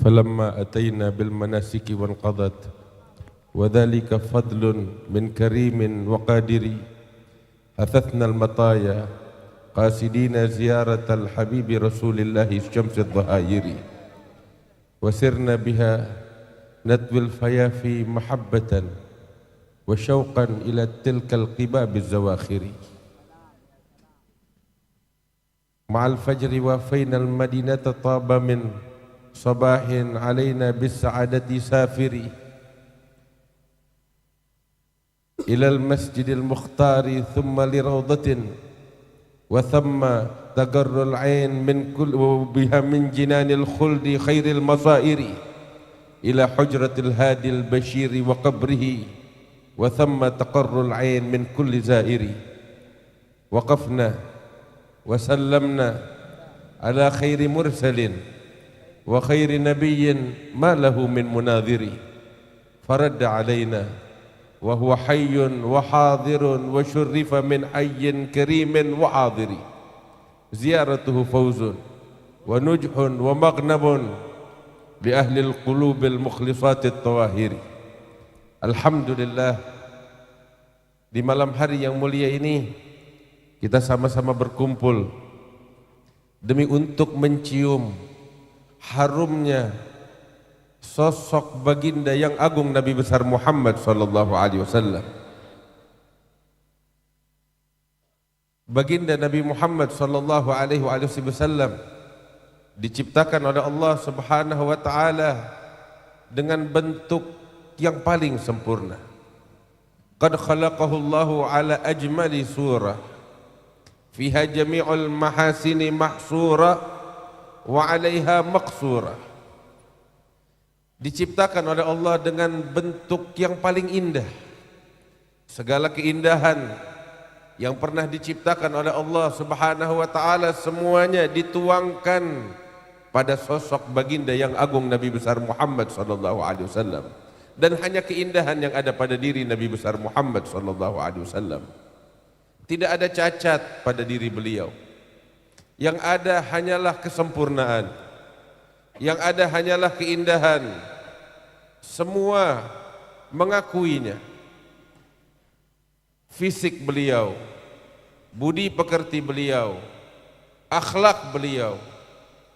فلما أتينا بالمناسك وانقضت وذلك فضل من كريم وقادر أثثنا المطايا قاصدين زيارة الحبيب رسول الله شمس الظهائر وسرنا بها نتوي الفيافي محبة وشوقا إلى تلك القباب الزواخر مع الفجر وافينا المدينة طاب من صباح علينا بالسعادة سافري إلى المسجد المختار ثم لروضة وثم تقر العين من كل بها من جنان الخلد خير المصائر إلى حجرة الهادي البشير وقبره وثم تقر العين من كل زائر وقفنا وسلمنا على خير مرسل وخير نبي ما له من مناظر فرد علينا وهو حي وحاضر وشرف من حي كريم وحاضر زيارته فوز ونجح ومغنم لأهل القلوب المخلصات الطواهر. Alhamdulillah, di malam hari yang mulia ini kita sama-sama berkumpul demi untuk mencium harumnya sosok baginda yang agung Nabi besar Muhammad sallallahu alaihi wasallam. Baginda Nabi Muhammad sallallahu alaihi wasallam diciptakan oleh Allah Subhanahu wa taala dengan bentuk yang paling sempurna. Qad khalaqahu Allahu ala ajmali surah fiha jami'ul mahasini mahsura wa 'alaiha maqsura. Diciptakan oleh Allah dengan bentuk yang paling indah. Segala keindahan yang pernah diciptakan oleh Allah Subhanahu wa taala semuanya dituangkan pada sosok baginda yang agung Nabi besar Muhammad sallallahu alaihi wasallam. Dan hanya keindahan yang ada pada diri Nabi besar Muhammad sallallahu alaihi wasallam. Tidak ada cacat pada diri beliau. Yang ada hanyalah kesempurnaan. Yang ada hanyalah keindahan. Semua mengakuinya. Fisik beliau, budi pekerti beliau, akhlak beliau,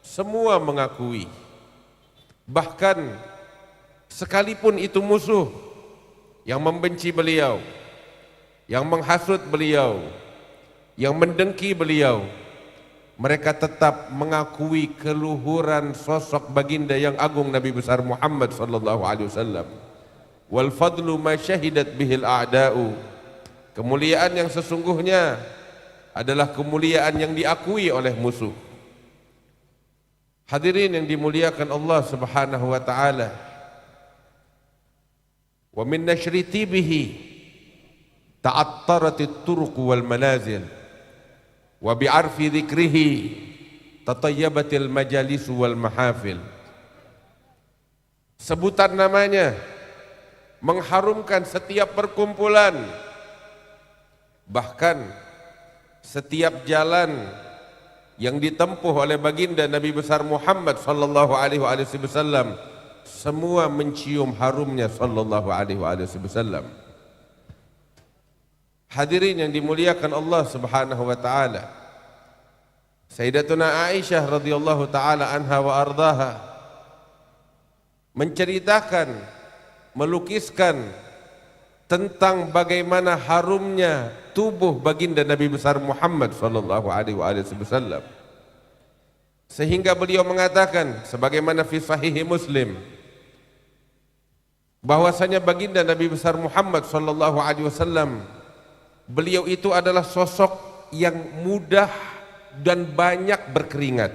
semua mengakui. Bahkan sekalipun itu musuh yang membenci beliau, yang menghasut beliau, yang mendengki beliau, mereka tetap mengakui keluhuran sosok baginda yang agung Nabi besar Muhammad sallallahu alaihi wasallam. Wal fadlu ma syahidat bihil a'da'u. Kemuliaan yang sesungguhnya adalah kemuliaan yang diakui oleh musuh. Hadirin yang dimuliakan Allah Subhanahu wa taala. Wa min nashri tibihi ta'attaratit turuq wal manazil wa bi'arfi dzikrihi tatayyabatil majalis wal mahafil. Sebutan namanya mengharumkan setiap perkumpulan, bahkan setiap jalan yang ditempuh oleh baginda Nabi besar Muhammad sallallahu alaihi wasallam semua mencium harumnya sallallahu alaihi wasallam. Hadirin yang dimuliakan Allah Subhanahu wa taala. Sayyidatuna Aisyah radhiyallahu taala anha wa ardaha menceritakan, melukiskan tentang bagaimana harumnya tubuh baginda Nabi besar Muhammad sallallahu alaihi wasallam. Sehingga beliau mengatakan sebagaimana fi sahih Muslim bahwasanya baginda Nabi besar Muhammad sallallahu alaihi wasallam beliau itu adalah sosok yang mudah dan banyak berkeringat.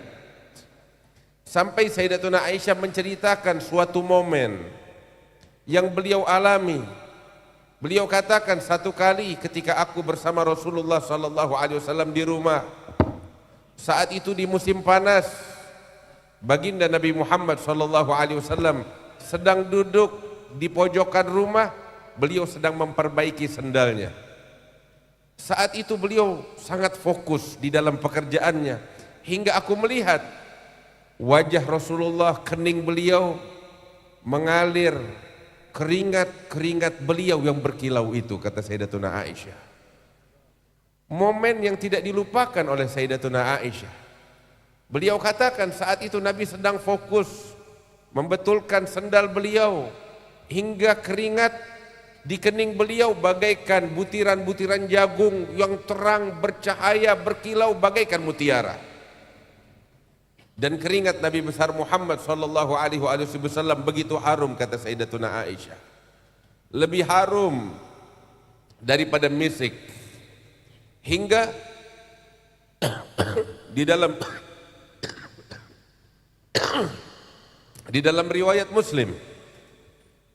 Sampai Sayyidatuna Aisyah menceritakan suatu momen yang beliau alami. Beliau katakan, satu kali ketika aku bersama Rasulullah sallallahu alaihi wasallam di rumah, saat itu di musim panas, baginda Nabi Muhammad sallallahu alaihi wasallam sedang duduk di pojokan rumah, beliau sedang memperbaiki sendalnya. Saat itu beliau sangat fokus di dalam pekerjaannya, hingga aku melihat wajah Rasulullah, kening beliau mengalir keringat beliau yang berkilau itu, kata Sayyidatuna Aisyah. Momen yang tidak dilupakan oleh Sayyidatuna Aisyah. Beliau katakan saat itu Nabi sedang fokus membetulkan sendal beliau, hingga keringat di kening beliau bagaikan butiran-butiran jagung yang terang, bercahaya, berkilau bagaikan mutiara. Dan keringat Nabi besar Muhammad sallallahu alaihi wasallam begitu harum, kata Sayyidatuna Aisyah. Lebih harum daripada misik. Hingga di dalam riwayat Muslim,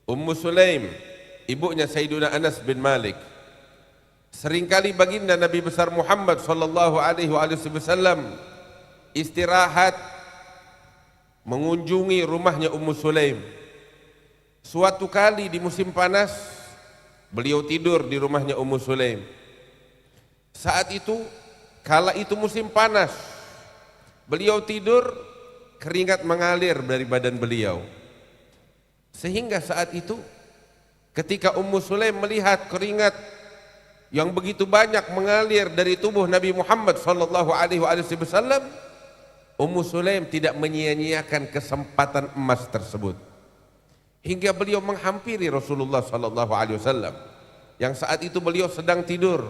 Ummu Sulaim, ibunya Sayyiduna Anas bin Malik, seringkali baginda Nabi besar Muhammad sallallahu alaihi wasallam istirahat mengunjungi rumahnya Ummu Sulaim. Suatu kali di musim panas, beliau tidur di rumahnya Ummu Sulaim. Saat itu, kala itu musim panas, beliau tidur, keringat mengalir dari badan beliau. Sehingga saat itu, ketika Ummu Sulaim melihat keringat yang begitu banyak mengalir dari tubuh Nabi Muhammad sallallahu alaihi wasallam, Ummu Sulaim tidak menyia-nyiakan kesempatan emas tersebut, hingga beliau menghampiri Rasulullah sallallahu alaihi wasallam yang saat itu beliau sedang tidur.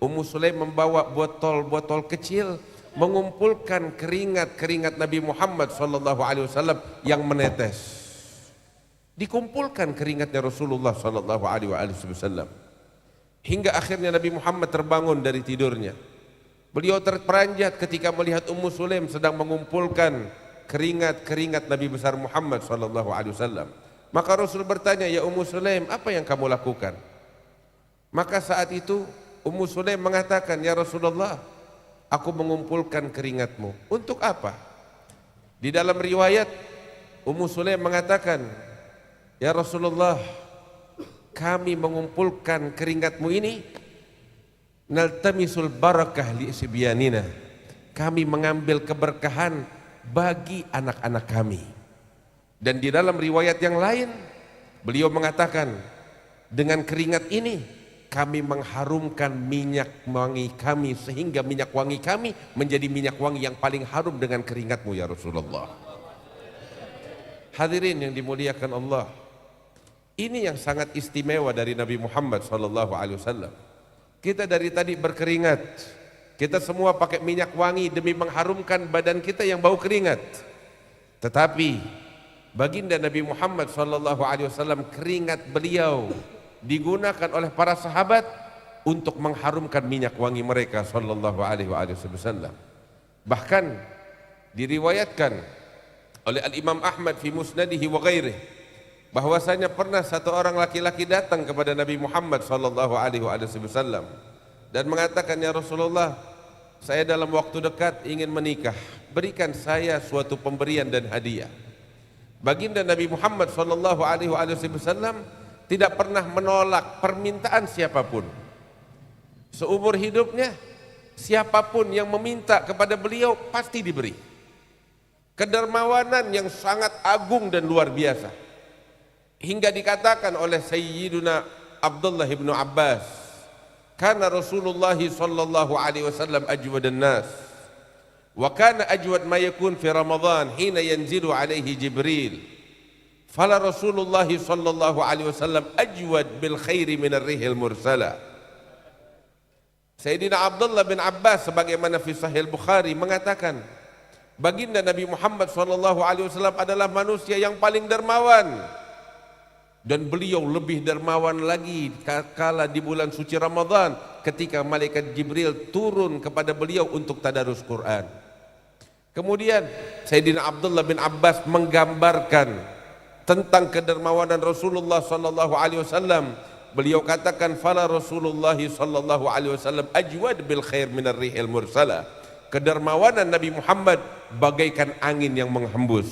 Ummu Sulaim membawa botol-botol kecil, mengumpulkan keringat Nabi Muhammad sallallahu alaihi wasallam yang menetes. Dikumpulkan keringatnya Rasulullah sallallahu alaihi wasallam hingga akhirnya Nabi Muhammad terbangun dari tidurnya. Beliau terperanjat ketika melihat Ummu Sulaim sedang mengumpulkan keringat Nabi besar Muhammad sallallahu alaihi wasallam. Maka Rasul bertanya, "Ya Ummu Sulaim, apa yang kamu lakukan?" Maka saat itu Ummu Sulaim mengatakan, "Ya Rasulullah, aku mengumpulkan keringatmu." Untuk apa? Di dalam riwayat Ummu Sulaim mengatakan, "Ya Rasulullah, kami mengumpulkan keringatmu ini naltamisul barakah li sibyanina." Kami mengambil keberkahan bagi anak-anak kami. Dan di dalam riwayat yang lain beliau mengatakan, dengan keringat ini kami mengharumkan minyak wangi kami, sehingga minyak wangi kami menjadi minyak wangi yang paling harum dengan keringatmu ya Rasulullah. Hadirin yang dimuliakan Allah, ini yang sangat istimewa dari Nabi Muhammad SAW. Kita dari tadi berkeringat, kita semua pakai minyak wangi demi mengharumkan badan kita yang bau keringat. Tetapi baginda Nabi Muhammad SAW, keringat beliau digunakan oleh para sahabat untuk mengharumkan minyak wangi mereka sallallahu alaihi wasallam. Bahkan diriwayatkan oleh Al-Imam Ahmad fi Musnadihi wa ghairihi bahwasanya pernah satu orang laki-laki datang kepada Nabi Muhammad sallallahu alaihi wasallam dan mengatakan, "Ya Rasulullah, saya dalam waktu dekat ingin menikah, berikan saya suatu pemberian dan hadiah." Baginda Nabi Muhammad sallallahu alaihi wasallam tidak pernah menolak permintaan siapapun. Seumur hidupnya, siapapun yang meminta kepada beliau pasti diberi. Kedermawanan yang sangat agung dan luar biasa. Hingga dikatakan oleh Sayyiduna Abdullah bin Abbas, "Kana Rasulullah sallallahu alaihi wasallam ajwadan nas, wa kana ajwad ma yakun fi Ramadan hina yanzilu alaihi Jibril. Fala Rasulullah sallallahu alaihi wasallam ajwad bil khairi min ar-rihil mursala." Sayyidina Abdullah bin Abbas sebagaimana fi Sahih Bukhari mengatakan, baginda Nabi Muhammad sallallahu alaihi wasallam adalah manusia yang paling dermawan, dan beliau lebih dermawan lagi kala di bulan suci Ramadan ketika malaikat Jibril turun kepada beliau untuk tadarus Quran. Kemudian Sayyidina Abdullah bin Abbas menggambarkan tentang kedermawanan Rasulullah sallallahu alaihi wasallam. Beliau katakan, "Fala Rasulullah sallallahu alaihi wasallam ajwad bil khair min ar-rihil mursala." Kedermawanan Nabi Muhammad bagaikan angin yang menghembus.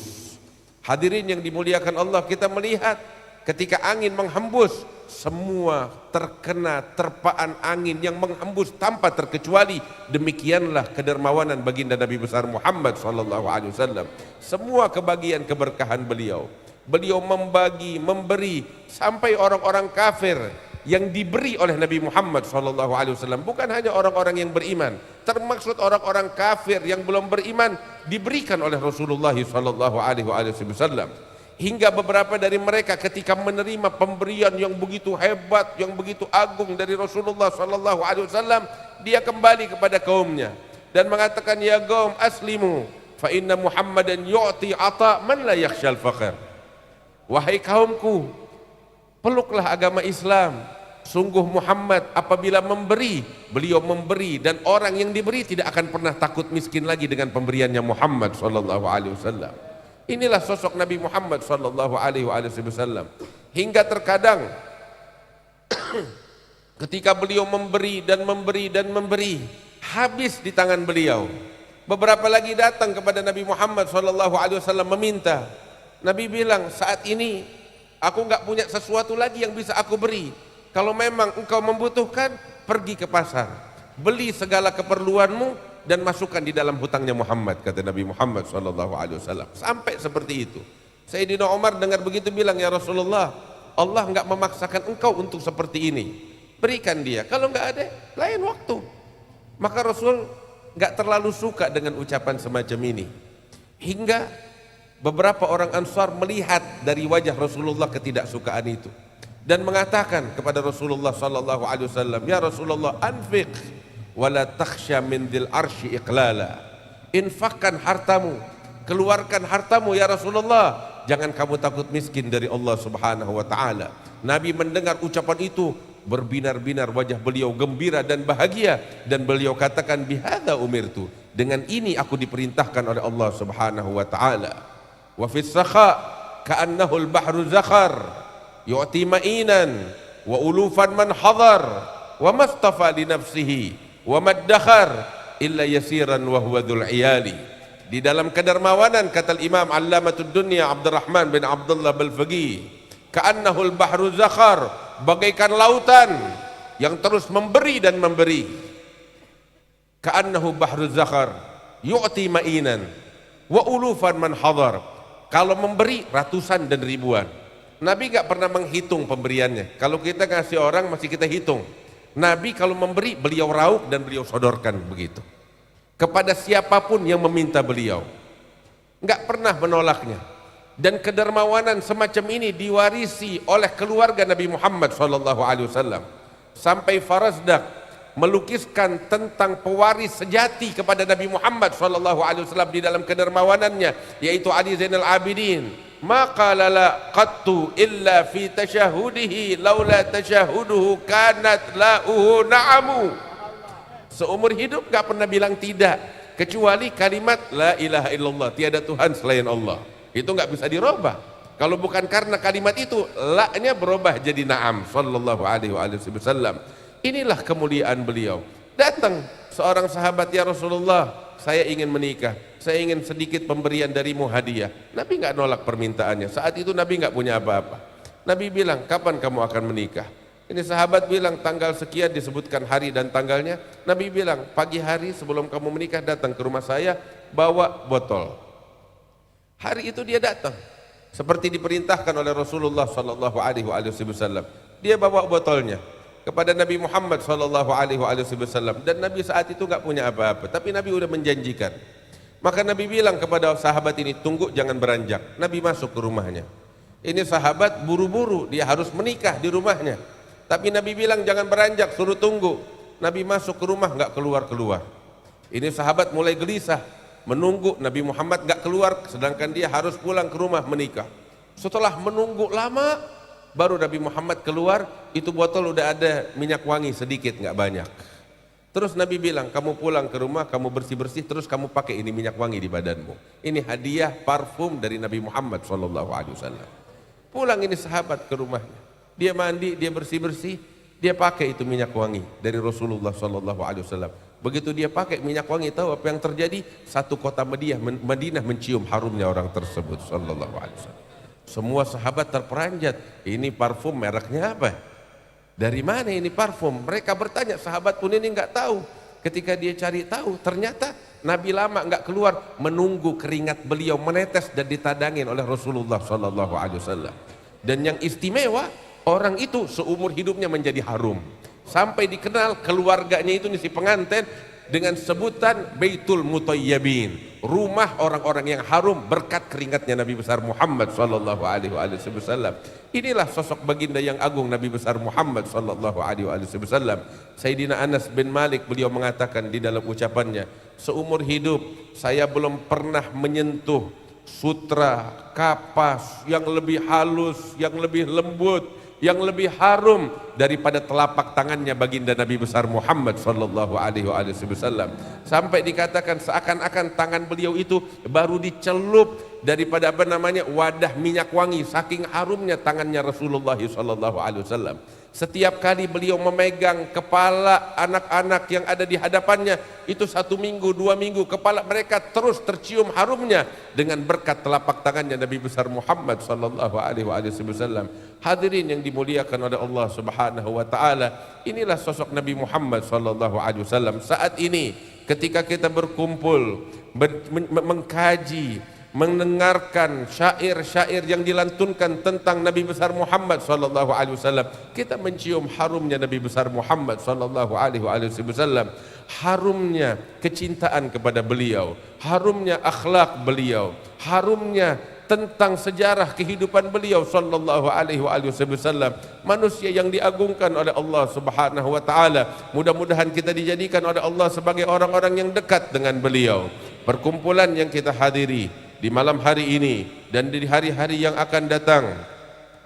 Hadirin yang dimuliakan Allah, kita melihat ketika angin menghembus, semua terkena terpaan angin yang menghembus tanpa terkecuali. Demikianlah kedermawanan baginda Nabi besar Muhammad SAW. Semua kebagian keberkahan beliau. Beliau membagi, memberi, sampai orang-orang kafir yang diberi oleh Nabi Muhammad SAW, bukan hanya orang-orang yang beriman, termaksud orang-orang kafir yang belum beriman, diberikan oleh Rasulullah SAW. Hingga beberapa dari mereka ketika menerima pemberian yang begitu hebat, yang begitu agung dari Rasulullah SAW, dia kembali kepada kaumnya dan mengatakan, ya qaum aslimu fa inna Muhammadan yu'ti ata man la yakhshal faqir. Wahai kaumku, peluklah agama Islam. Sungguh Muhammad apabila memberi, beliau memberi, dan orang yang diberi tidak akan pernah takut miskin lagi dengan pemberiannya Muhammad SAW. Inilah sosok Nabi Muhammad SAW. Hingga terkadang ketika beliau memberi dan memberi dan memberi, habis di tangan beliau. Beberapa lagi datang kepada Nabi Muhammad SAW meminta. Nabi bilang, saat ini aku nggak punya sesuatu lagi yang bisa aku beri. Kalau memang engkau membutuhkan, pergi ke pasar, beli segala keperluanmu dan masukkan di dalam hutangnya Muhammad, kata Nabi Muhammad SAW. Sampai seperti itu. Sayyidina Umar dengar begitu bilang, ya Rasulullah, Allah enggak memaksakan engkau untuk seperti ini, berikan dia, kalau enggak ada lain waktu. Maka Rasul enggak terlalu suka dengan ucapan semacam ini. Hingga beberapa orang Ansar melihat dari wajah Rasulullah ketidaksukaan itu dan mengatakan kepada Rasulullah SAW, ya Rasulullah, anfiq wala takhsha min dzil arsy iqlala. Infakkan hartamu, keluarkan hartamu ya Rasulullah, jangan kamu takut miskin dari Allah Subhanahu wa taala. Nabi mendengar ucapan itu, berbinar-binar wajah beliau gembira dan bahagia, dan beliau katakan, bihadza umirtu, dengan ini aku diperintahkan oleh Allah Subhanahu wa taala. Wa fis sakha ka'annahu al-bahru zakhar yu'ti ma'inan wa ulufan man hadar wa mastafa li nafsihi wa maddakhar illa yasiran wa huwa dzul iyali. Di dalam kedermawanan, kata Imam Allamatud Dunya Abdurrahman bin Abdullah Balfaqih, ka'annahul bahru zakhar, bagaikan lautan yang terus memberi dan memberi. Ka'annahu bahru zakhar yu'ti ma'inan wa ulufan man hadar. Kalau memberi ratusan dan ribuan. Nabi gak pernah menghitung pemberiannya. Kalau kita ngasih orang masih kita hitung. Nabi kalau memberi, beliau rauk dan beliau sodorkan begitu kepada siapapun yang meminta beliau, nggak pernah menolaknya. Dan kedermawanan semacam ini diwarisi oleh keluarga Nabi Muhammad SAW. Sampai Farazdak melukiskan tentang pewaris sejati kepada Nabi Muhammad SAW di dalam kedermawanannya, yaitu Ali Zainal Abidin. Ma qala la qattu illa fi tasyahudihi laula tasyahuduhu kanat la'uhu na'amu. Seumur hidup gak pernah bilang tidak kecuali kalimat la ilaha illallah, tiada Tuhan selain Allah. Itu gak bisa dirubah. Kalau bukan karena kalimat itu, la-nya berubah jadi na'am. Sallallahu alaihi wasallam. Inilah kemuliaan beliau. Datang seorang sahabat, ya Rasulullah, saya ingin menikah, saya ingin sedikit pemberian darimu hadiah. Nabi nggak nolak permintaannya. Saat itu Nabi nggak punya apa-apa. Nabi bilang, kapan kamu akan menikah? Ini sahabat bilang, tanggal sekian, disebutkan hari dan tanggalnya. Nabi bilang, pagi hari sebelum kamu menikah datang ke rumah saya, bawa botol. Hari itu dia datang seperti diperintahkan oleh Rasulullah SAW. Dia bawa botolnya kepada Nabi Muhammad SAW, dan Nabi saat itu nggak punya apa-apa, tapi Nabi udah menjanjikan. Maka Nabi bilang kepada sahabat ini, tunggu, jangan beranjak. Nabi masuk ke rumahnya. Ini sahabat buru-buru, dia harus menikah di rumahnya, tapi Nabi bilang jangan beranjak, suruh tunggu. Nabi masuk ke rumah, nggak keluar-keluar. Ini sahabat mulai gelisah, menunggu Nabi Muhammad nggak keluar, sedangkan dia harus pulang ke rumah menikah. Setelah menunggu lama, baru Nabi Muhammad keluar. Itu botol udah ada minyak wangi sedikit, nggak banyak. Terus Nabi bilang, kamu pulang ke rumah, kamu bersih-bersih, terus kamu pakai ini minyak wangi di badanmu. Ini hadiah parfum dari Nabi Muhammad SAW. Pulang ini sahabat ke rumahnya, dia mandi, dia bersih-bersih, dia pakai itu minyak wangi dari Rasulullah SAW. Begitu dia pakai minyak wangi, tahu apa yang terjadi? Satu kota Madinah mencium harumnya orang tersebut. SAW. Semua sahabat terperanjat, ini parfum mereknya apa? Dari mana ini parfum? Mereka bertanya, sahabat pun ini nggak tahu. Ketika dia cari tahu, ternyata Nabi lama nggak keluar, menunggu keringat beliau menetes dan ditadangin oleh Rasulullah Sallallahu Alaihi Wasallam. Dan yang istimewa, orang itu seumur hidupnya menjadi harum, sampai dikenal keluarganya itu si pengantin dengan sebutan Baitul Mutayyibin, rumah orang-orang yang harum berkat keringatnya Nabi besar Muhammad sallallahu alaihi wasallam. Inilah sosok baginda yang agung Nabi besar Muhammad sallallahu alaihi wasallam. Sayyidina Anas bin Malik, beliau mengatakan di dalam ucapannya, seumur hidup saya belum pernah menyentuh sutra kapas yang lebih halus, yang lebih lembut, yang lebih harum daripada telapak tangannya baginda Nabi besar Muhammad sallallahu alaihi wasallam. Sampai dikatakan seakan-akan tangan beliau itu baru dicelup daripada wadah minyak wangi, saking harumnya tangannya Rasulullah sallallahu alaihi wasallam. Setiap kali beliau memegang kepala anak-anak yang ada di hadapannya, itu 1 minggu, 2 minggu, kepala mereka terus tercium harumnya dengan berkat telapak tangannya Nabi besar Muhammad sallallahu alaihi wasallam. Hadirin yang dimuliakan oleh Allah Subhanahu wa taala, inilah sosok Nabi Muhammad sallallahu alaihi wasallam. Saat ini ketika kita berkumpul mengkaji, mendengarkan syair-syair yang dilantunkan tentang Nabi besar Muhammad sallallahu alaihi wasallam, kita mencium harumnya Nabi besar Muhammad sallallahu alaihi wasallam, harumnya kecintaan kepada beliau, harumnya akhlak beliau, harumnya tentang sejarah kehidupan beliau sallallahu alaihi wasallam, manusia yang diagungkan oleh Allah Subhanahu wa taala. Mudah-mudahan kita dijadikan oleh Allah sebagai orang-orang yang dekat dengan beliau. Perkumpulan yang kita hadiri di malam hari ini dan di hari-hari yang akan datang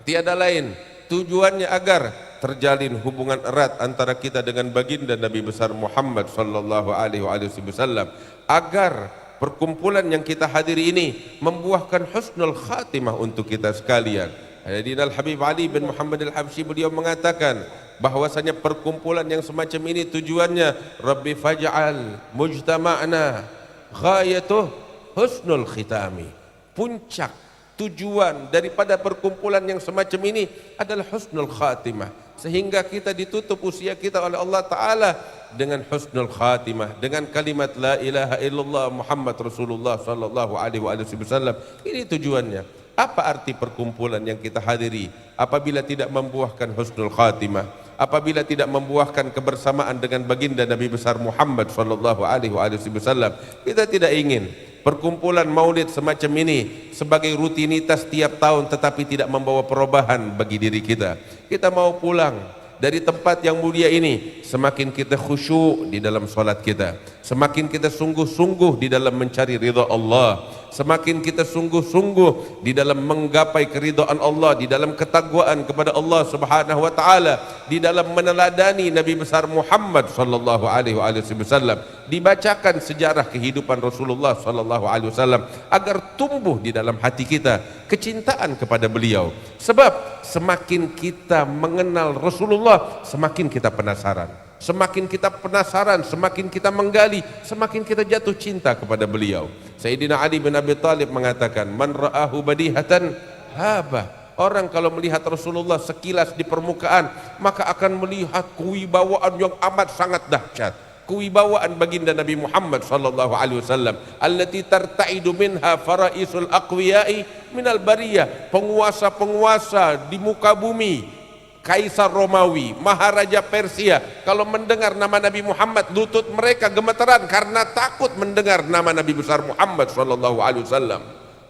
tiada lain tujuannya agar terjalin hubungan erat antara kita dengan baginda Nabi besar Muhammad sallallahu alaihi wasallam, agar perkumpulan yang kita hadiri ini membuahkan husnul khatimah untuk kita sekalian. Sayyidina Al-Habib Ali bin Muhammad Al-Habsyi, beliau mengatakan bahwasanya perkumpulan yang semacam ini tujuannya Rabbi faj'al mujtama'na ghayatuh husnul khitami. Puncak tujuan daripada perkumpulan yang semacam ini adalah husnul khatimah, sehingga kita ditutup usia kita oleh Allah Ta'ala dengan husnul khatimah, dengan kalimat la ilaha illallah Muhammad Rasulullah sallallahu alaihi wasallam. Ini tujuannya. Apa arti perkumpulan yang kita hadiri apabila tidak membuahkan husnul khatimah, apabila tidak membuahkan kebersamaan dengan baginda Nabi besar Muhammad sallallahu alaihi wasallam? Kita tidak ingin perkumpulan maulid semacam ini sebagai rutinitas tiap tahun tetapi tidak membawa perubahan bagi diri kita. Kita mau pulang dari tempat yang mulia ini, semakin kita khusyuk di dalam salat kita, semakin kita sungguh-sungguh di dalam mencari ridha Allah, semakin kita sungguh-sungguh di dalam menggapai keridhaan Allah, di dalam ketakwaan kepada Allah Subhanahu wa taala, di dalam meneladani Nabi besar Muhammad sallallahu alaihi wasallam, dibacakan sejarah kehidupan Rasulullah sallallahu alaihi wasallam agar tumbuh di dalam hati kita kecintaan kepada beliau. Sebab semakin kita mengenal Rasulullah, semakin kita penasaran. Semakin kita penasaran, semakin kita menggali, semakin kita jatuh cinta kepada beliau. Sayyidina Ali bin Abi Thalib mengatakan, man ra'ahu badihatan haba. Orang kalau melihat Rasulullah sekilas di permukaan, maka akan melihat kewibawaan yang amat sangat dahsyat. Kewibawaan baginda Nabi Muhammad sallallahu alaihi wasallam, allati tarta'idu minha faraisul aqwiyai minal bariyah. Penguasa-penguasa di muka bumi, Kaisar Romawi, Maharaja Persia, kalau mendengar nama Nabi Muhammad, lutut mereka gemeteran karena takut mendengar nama Nabi besar Muhammad sallallahu alaihi wasallam.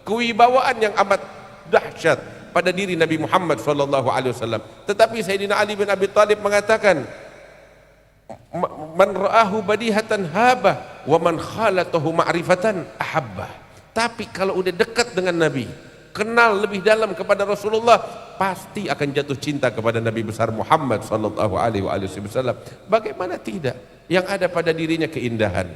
Kewibawaan yang amat dahsyat pada diri Nabi Muhammad sallallahu alaihi wasallam. Tetapi Sayyidina Ali bin Abi Thalib mengatakan, man ra'ahu badihatan haba wa man khalatahu ma'rifatan ahabba. Tapi kalau udah dekat dengan Nabi, kenal lebih dalam kepada Rasulullah, pasti akan jatuh cinta kepada Nabi besar Muhammad sallallahu alaihi wasallam. Bagaimana tidak? Yang ada pada dirinya keindahan,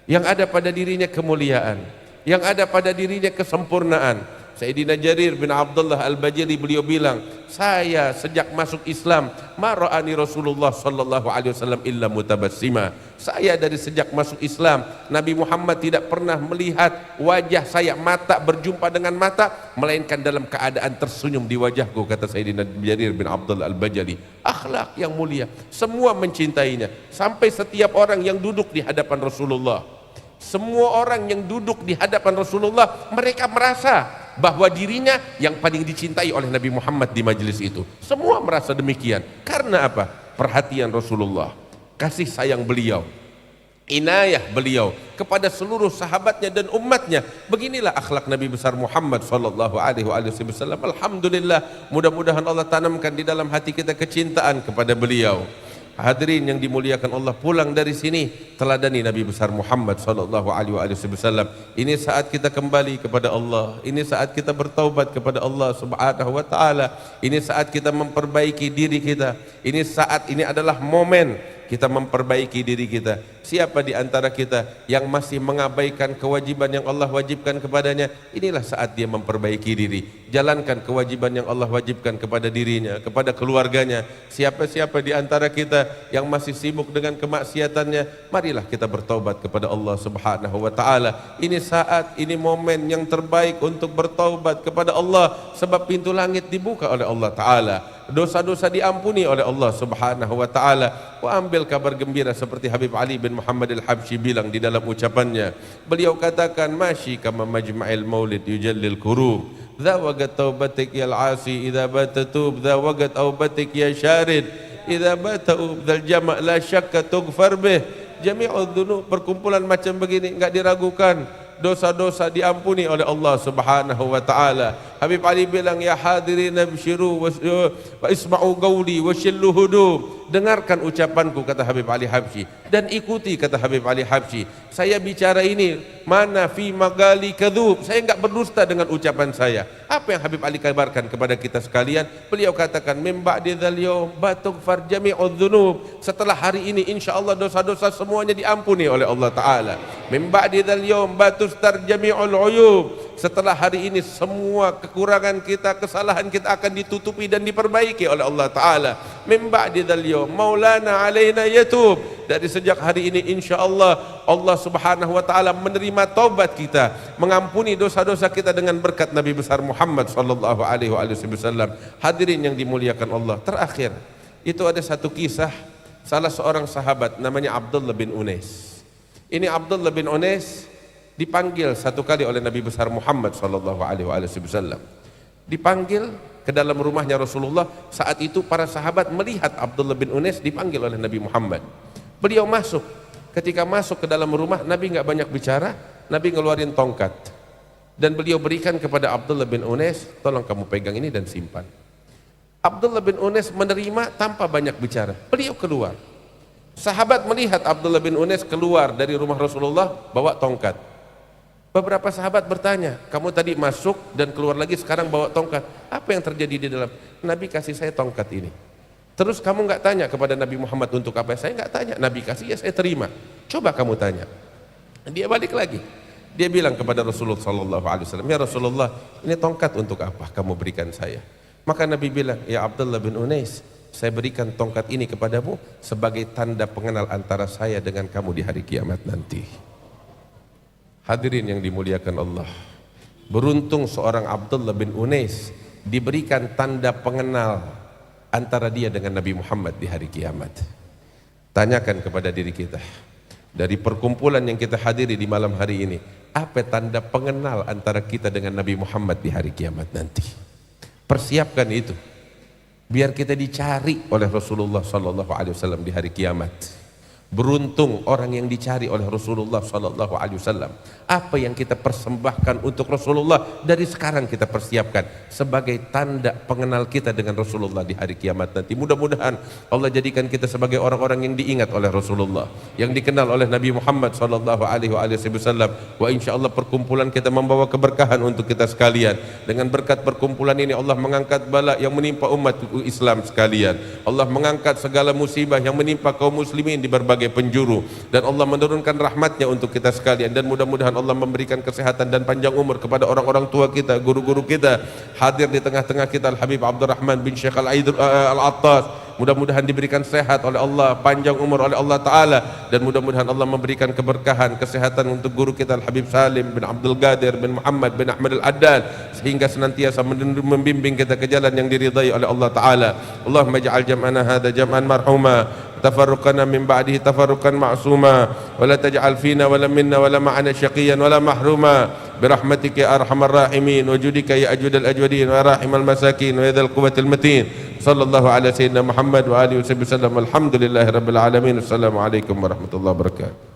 yang ada pada dirinya kemuliaan, yang ada pada dirinya kesempurnaan, Sayyidina Jarir bin Abdullah Al-Bajali, beliau bilang, saya sejak masuk Islam ma ra'ani Rasulullah sallallahu alaihi wasallam illa mutabassima. Saya dari sejak masuk Islam, Nabi Muhammad tidak pernah melihat wajah saya, mata berjumpa dengan mata, melainkan dalam keadaan tersenyum di wajahku, kata Sayyidina Jarir bin Abdullah Al-Bajali. Akhlak yang mulia, semua mencintainya, sampai setiap orang yang duduk di hadapan Rasulullah, semua orang yang duduk di hadapan Rasulullah, mereka merasa bahwa dirinya yang paling dicintai oleh Nabi Muhammad di majelis itu. Semua merasa demikian. Karena apa? Perhatian Rasulullah, kasih sayang beliau, inayah beliau kepada seluruh sahabatnya dan umatnya. Beginilah akhlak Nabi besar Muhammad sallallahu alaihi wasallam. Alhamdulillah, mudah-mudahan Allah tanamkan di dalam hati kita kecintaan kepada beliau. Hadirin yang dimuliakan Allah, pulang dari sini teladani Nabi besar Muhammad sallallahu alaihi wasallam. Ini saat kita kembali kepada Allah, ini saat kita bertaubat kepada Allah Subhanahu wa taala, ini saat kita memperbaiki diri kita, ini adalah momen kita memperbaiki diri kita. Siapa di antara kita yang masih mengabaikan kewajiban yang Allah wajibkan kepadanya, inilah saat dia memperbaiki diri. Jalankan kewajiban yang Allah wajibkan kepada dirinya, kepada keluarganya. Siapa-siapa di antara kita yang masih sibuk dengan kemaksiatannya, marilah kita bertaubat kepada Allah Subhanahu wa taala. Ini saat, ini momen yang terbaik untuk bertaubat kepada Allah, sebab pintu langit dibuka oleh Allah taala. Dosa-dosa diampuni oleh Allah Subhanahu wa taala. Ambil kabar gembira seperti Habib Ali bin Muhammad Al-Habsyi bilang di dalam ucapannya. Beliau katakan, "Masyi kama majma'il maulid yujallil kurub. Dha waqat taubatik ya al-asi idza batatub, dha waqat taubatik ya syarid idza bata'ub, dzal jama' la syakka tughfar bih." Jami'udz dzunub, perkumpulan macam begini enggak diragukan, dosa-dosa diampuni oleh Allah Subhanahu wa taala. Habib Ali bilang, ya hadirin abshiru wa isma'u qawli wa shillu hudu. Dengarkan ucapanku, kata Habib Ali Habsyi, dan ikuti, kata Habib Ali Habsyi. Saya bicara ini mana fi magali kadzub, saya enggak berdusta dengan ucapan saya. Apa yang Habib Ali kabarkan kepada kita sekalian? Beliau katakan, mim ba'di dzal yaum batughfar jami'udz dzunub. Setelah hari ini insyaallah dosa-dosa semuanya diampuni oleh Allah taala. Mim ba'di dzal yaum batustar jami'ul uyub. Setelah hari ini semua kekurangan kita, kesalahan kita akan ditutupi dan diperbaiki oleh Allah taala. Mim ba'di dzal yaum maulana alaina yatub. Dari sejak hari ini insyaallah Allah Subhanahu wa taala menerima taubat kita, mengampuni dosa-dosa kita dengan berkat Nabi besar Muhammad sallallahu alaihi wasallam. Hadirin yang dimuliakan Allah, terakhir itu ada satu kisah salah seorang sahabat namanya Abdullah bin Unais. Ini Abdullah bin Unais dipanggil satu kali oleh Nabi besar Muhammad sallallahu alaihi wasallam. Dipanggil ke dalam rumahnya Rasulullah. Saat itu para sahabat melihat Abdullah bin Unais dipanggil oleh Nabi Muhammad. Beliau masuk. Ketika masuk ke dalam rumah, Nabi enggak banyak bicara, Nabi ngeluarin tongkat dan beliau berikan kepada Abdullah bin Unais, tolong kamu pegang ini dan simpan. Abdullah bin Unais menerima tanpa banyak bicara. Beliau keluar. Sahabat melihat Abdullah bin Unais keluar dari rumah Rasulullah bawa tongkat. Beberapa sahabat bertanya, kamu tadi masuk dan keluar lagi, sekarang bawa tongkat, apa yang terjadi di dalam? Nabi kasih saya tongkat ini. Terus kamu nggak tanya kepada Nabi Muhammad untuk apa? Saya nggak tanya, Nabi kasih ya saya terima. Coba kamu tanya. Dia balik lagi. Dia bilang kepada Rasulullah sallallahu alaihi wasallam, ya Rasulullah, ini tongkat untuk apa kamu berikan saya? Maka Nabi bilang, ya Abdullah bin Unais, saya berikan tongkat ini kepadamu sebagai tanda pengenal antara saya dengan kamu di hari kiamat nanti. Hadirin yang dimuliakan Allah, beruntung seorang Abdullah bin Unais diberikan tanda pengenal antara dia dengan Nabi Muhammad di hari kiamat. Tanyakan kepada diri kita, dari perkumpulan yang kita hadiri di malam hari ini, apa tanda pengenal antara kita dengan Nabi Muhammad di hari kiamat nanti? Persiapkan itu, biar kita dicari oleh Rasulullah sallallahu alaihi wasallam di hari kiamat. Beruntung orang yang dicari oleh Rasulullah sallallahu alaihi wasallam. Apa yang kita persembahkan untuk Rasulullah dari sekarang kita persiapkan sebagai tanda pengenal kita dengan Rasulullah di hari kiamat nanti. Mudah-mudahan Allah jadikan kita sebagai orang-orang yang diingat oleh Rasulullah, yang dikenal oleh Nabi Muhammad sallallahu alaihi wasallam. Wa insyaallah perkumpulan kita membawa keberkahan untuk kita sekalian. Dengan berkat perkumpulan ini Allah mengangkat bala yang menimpa umat Islam sekalian. Allah mengangkat segala musibah yang menimpa kaum muslimin di berbagai sebagai penjuru, dan Allah menurunkan rahmatnya untuk kita sekalian, dan mudah-mudahan Allah memberikan kesehatan dan panjang umur kepada orang-orang tua kita, guru-guru kita. Hadir di tengah-tengah kita Al-Habib Abdurrahman bin Syekh Al-Attas, mudah-mudahan diberikan sehat oleh Allah, panjang umur oleh Allah Ta'ala, dan mudah-mudahan Allah memberikan keberkahan, kesehatan untuk guru kita Al-Habib Salim bin Abdul Qadir bin Muhammad bin Ahmad Al-Addan, sehingga senantiasa membimbing kita ke jalan yang diridai oleh Allah Ta'ala. Allahumma ja'al jam'ana hadha jam'an marhuma, tafarruqana min ba'dihi tafarruqan ma'suma, wa la taj'al fina wa la minna wa la ma'ana syaqiyan wa la mahruma, birahmatika ya arhamar rahimin, wa judika ya ajudal ajwadin, wa rahimal masakin, wa yadhal quwwatil matin. Sallallahu ala sayyidina Muhammad wa alihi wasallam. Alhamdulillahi rabbil alamin. Assalamualaikum warahmatullahi wabarakatuh.